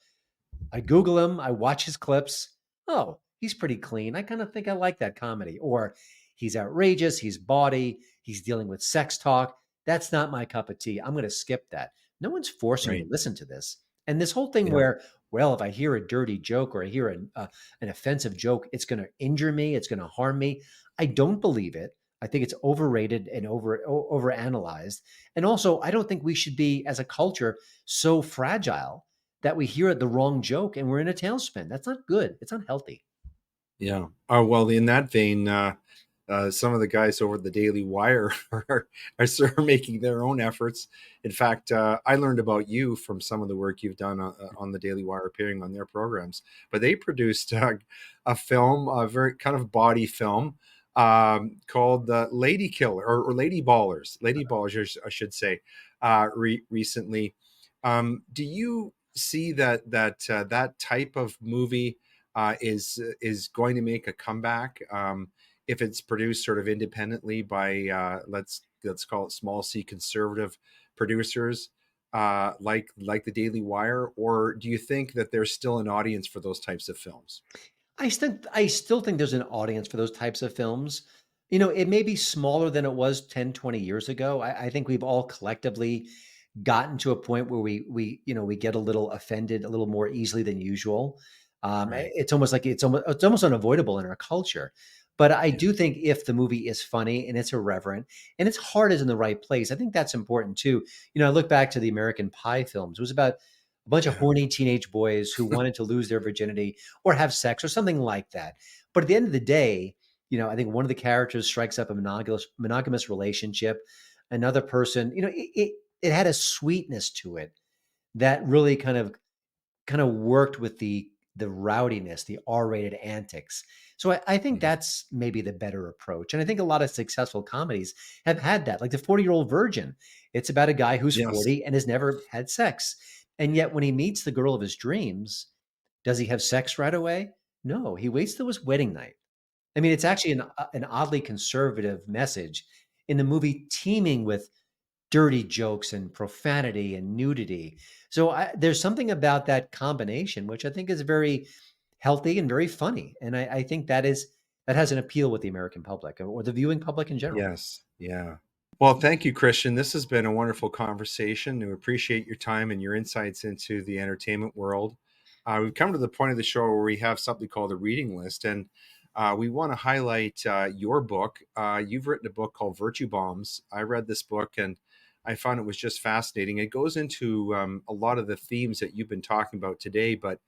I Google him, I watch his clips. Oh, he's pretty clean. I kind of think I like that comedy. Or he's outrageous, he's bawdy, he's dealing with sex talk. That's not my cup of tea. I'm going to skip that. No one's forcing you Right. to listen to this. And this whole thing Yeah. where, well, if I hear a dirty joke or I hear an offensive joke, it's going to injure me, it's going to harm me. I don't believe it. I think it's overrated and overanalyzed. And also, I don't think we should be, as a culture, so fragile that we hear the wrong joke and we're in a tailspin. That's not good. It's unhealthy. Yeah. Well, in that vein, some of the guys over at the Daily Wire are sort of making their own efforts. In fact, I learned about you from some of the work you've done on the Daily Wire, appearing on their programs. But they produced a film, a very kind of body film, called Lady Killer, or Lady Ballers, Lady Ballers, I should say, recently. Do you see that type of movie is going to make a comeback? If it's produced sort of independently by let's call it small c conservative producers, like the Daily Wire, or do you think that there's still an audience for those types of films? I still think there's an audience for those types of films. It may be smaller than it was 10, 20 years ago. I think we've all collectively gotten to a point where we get a little offended a little more easily than usual. Right. It's almost like it's almost unavoidable in our culture. But I Yeah. do think if the movie is funny and it's irreverent and its heart is in the right place, I think that's important too. I look back to the American Pie films. It was about a bunch of Yeah. horny teenage boys who wanted to lose their virginity or have sex or something like that. But at the end of the day, I think one of the characters strikes up a monogamous relationship. Another person, it had a sweetness to it that really kind of worked with the rowdiness, the R-rated antics. So I think Mhm. that's maybe the better approach. And I think a lot of successful comedies have had that, like the 40-Year-Old Virgin. It's about a guy who's Yes. 40 and has never had sex. And yet when he meets the girl of his dreams, does he have sex right away? No, he waits till his wedding night. I mean, it's actually an oddly conservative message in the movie, teeming with dirty jokes and profanity and nudity. So there's something about that combination which I think is very healthy and very funny, and I think that has an appeal with the American public or the viewing public in general. Yes. Yeah. Well, thank you, Christian. This has been a wonderful conversation. We appreciate your time and your insights into the entertainment world. We've come to the point of the show where we have something called a reading list, and we want to highlight your book. You've written a book called Virtue Bombs. I read this book and I found it was just fascinating. It goes into a lot of the themes that you've been talking about today, but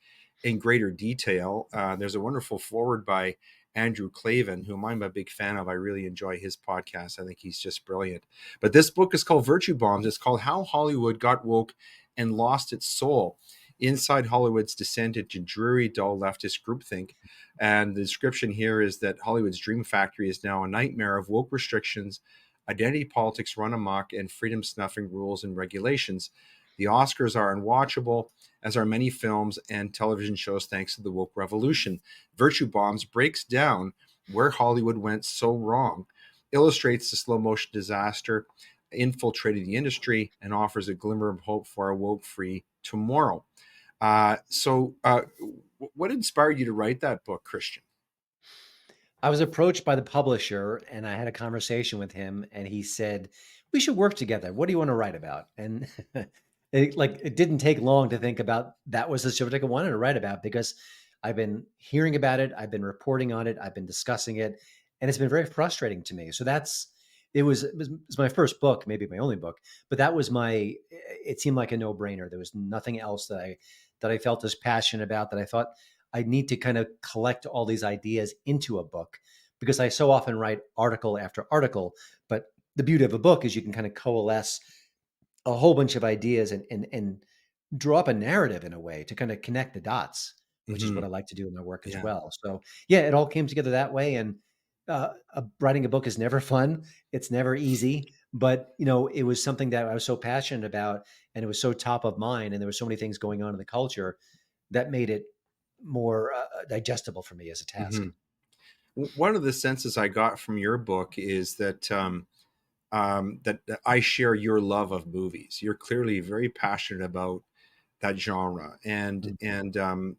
in greater detail. There's a wonderful foreword by Andrew Clavin, whom I'm a big fan of. I really enjoy his podcast. I think he's just brilliant. But this book is called Virtue Bombs. It's called How Hollywood Got Woke and Lost Its Soul: Inside Hollywood's Descent into Dreary, Dull Leftist Groupthink. And the description here is that Hollywood's dream factory is now a nightmare of woke restrictions, identity politics run amok, and freedom snuffing rules and regulations. The Oscars are unwatchable, as are many films and television shows, thanks to the woke revolution. Virtue Bombs breaks down where Hollywood went so wrong, illustrates the slow motion disaster infiltrating the industry, and offers a glimmer of hope for a woke free tomorrow. What inspired you to write that book, Christian? I was approached by the publisher and I had a conversation with him and he said, "We should work together. What do you want to write about?" And it didn't take long to think about that was the subject I wanted to write about because I've been hearing about it, I've been reporting on it, I've been discussing it, and it's been very frustrating to me. So it was my first book, maybe my only book, but that was it seemed like a no-brainer. There was nothing else that I felt as passionate about, that I thought I need to kind of collect all these ideas into a book because I so often write article after article. But the beauty of a book is you can kind of coalesce a whole bunch of ideas and draw up a narrative in a way to kind of connect the dots, which is what Hmm. I like to do in my work as Yeah. well. So yeah, it all came together that way. And writing a book is never fun. It's never easy, but it was something that I was so passionate about, and it was so top of mind, and there were so many things going on in the culture that made it more digestible for me as a task. Hmm. One of the senses I got from your book is that that I share your love of movies. You're clearly very passionate about that genre, and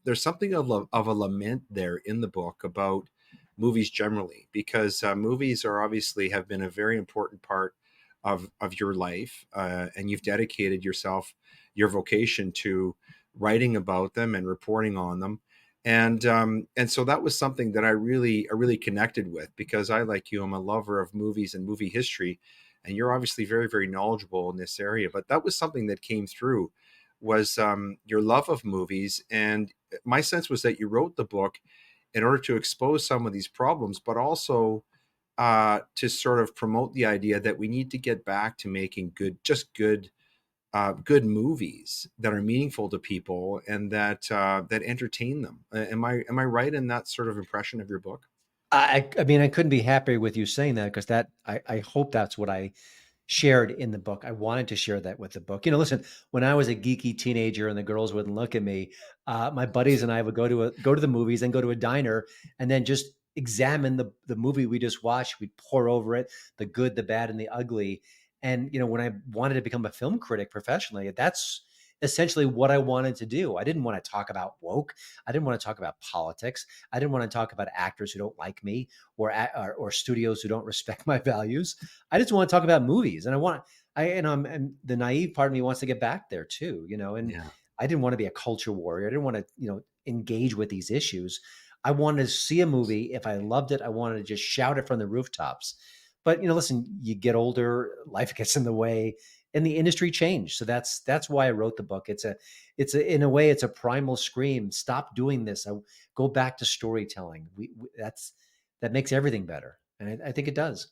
there's something of a lament there in the book about movies generally, because movies are obviously have been a very important part of your life, and you've dedicated yourself, your vocation, to writing about them and reporting on them. And so that was something that I really connected with, because I, like you, I'm a lover of movies and movie history, and you're obviously very, very knowledgeable in this area. But that was something that came through, was your love of movies. And my sense was that you wrote the book in order to expose some of these problems, but also to sort of promote the idea that we need to get back to making good movies that are meaningful to people, and that entertain them. Am I right in that sort of impression of your book? I mean, I couldn't be happier with you saying that, because I hope that's what I shared in the book. I wanted to share that with the book. Listen, when I was a geeky teenager and the girls wouldn't look at me, my buddies and I would go to the movies and go to a diner and then just examine the movie we just watched. We'd pour over it, the good, the bad, and the ugly. And when I wanted to become a film critic professionally, that's essentially what I wanted to do. I didn't want to talk about woke. I didn't want to talk about politics. I didn't want to talk about actors who don't like me, or studios who don't respect my values. I just want to talk about movies, and and the naive part of me wants to get back there too, and Yeah. I didn't want to be a culture warrior. I didn't want to, engage with these issues. I wanted to see a movie. If I loved it, I wanted to just shout it from the rooftops. But listen, you get older, life gets in the way, and the industry changed. So that's why I wrote the book. It's in a way, it's a primal scream. Stop doing this. Go back to storytelling. That makes everything better, and I think it does.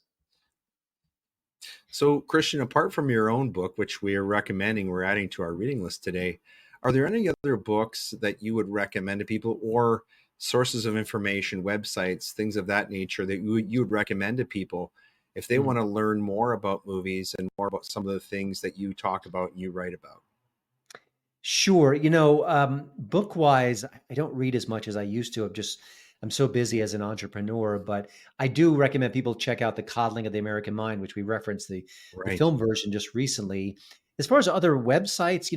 So, Christian, apart from your own book, which we are recommending, we're adding to our reading list today, are there any other books that you would recommend to people, or sources of information, websites, things of that nature, that you would recommend to people if they Mhm. want to learn more about movies and more about some of the things that you talk about and you write about? Sure. Book wise, I don't read as much as I used to. I'm so busy as an entrepreneur, but I do recommend people check out The Codling of the American Mind, which we referenced the Right. film version just recently. As far as other websites,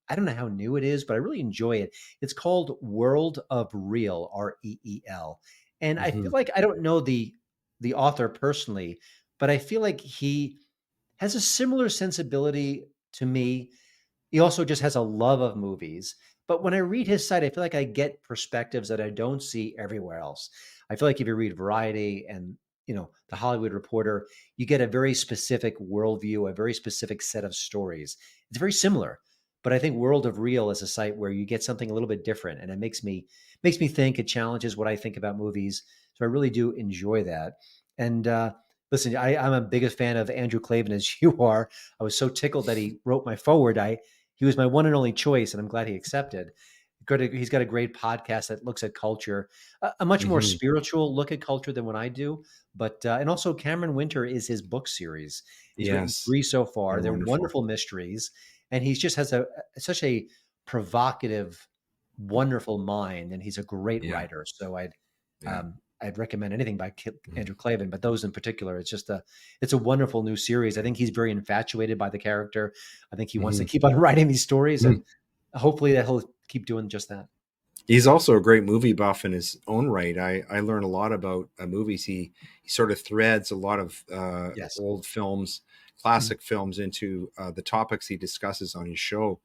I don't know how new it is, but I really enjoy it. It's called World of Real, REEL. And I Hmm. feel like I don't know the author personally, but I feel like he has a similar sensibility to me. He also just has a love of movies. But when I read his site, I feel like I get perspectives that I don't see everywhere else. I feel like if you read Variety and the Hollywood Reporter, you get a very specific worldview, a very specific set of stories. It's very similar, but I think World of Real is a site where you get something a little bit different, and it makes me think. It challenges what I think about movies, so I really do enjoy that. And listen, I'm a biggest fan of Andrew Klavan as you are. I was so tickled that he wrote my forward. He was my one and only choice, and I'm glad he accepted. He's got a great podcast that looks at culture, a much more Hmm. spiritual look at culture than what I do. But and also Cameron Winter is his book series. He's written Yes, three so far. they're They're wonderful. wonderful mysteries, and he just has such a provocative, wonderful mind, and he's a great Yeah, writer. So yeah. I'd recommend anything by Mhm. Andrew Klavan, but those in particular, it's a wonderful new series. I think he's very infatuated by the character. I think he wants to Mhm. keep on writing these stories, Mhm. and hopefully that he'll keep doing just that. He's also a great movie buff in his own right. I learn a lot about movies. He sort of threads a lot of Yes. old films, Mhm. classic films, into the topics he discusses on his show,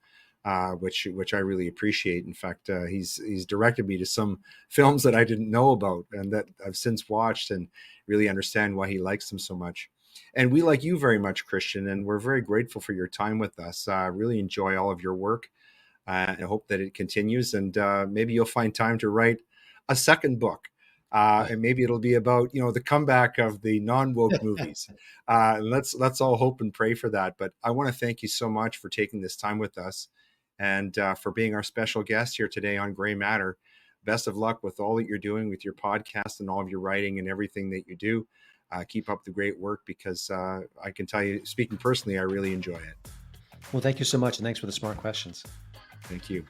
which I really appreciate. In fact, he's directed me to some films that I didn't know about and that I've since watched, and really understand why he likes them so much. And we like you very much, Christian, and we're very grateful for your time with us. Really enjoy all of your work. I hope that it continues, and maybe you'll find time to write a second book. And maybe it'll be about the comeback of the non woke movies. And let's all hope and pray for that. But I want to thank you so much for taking this time with us, and for being our special guest here today on Gray Matter. best of luck with all that you're doing with your podcast and all of your writing and everything that you do. Keep up the great work, because I can tell you, speaking personally, I really enjoy it. Well, thank you so much. And thanks for the smart questions. Thank you.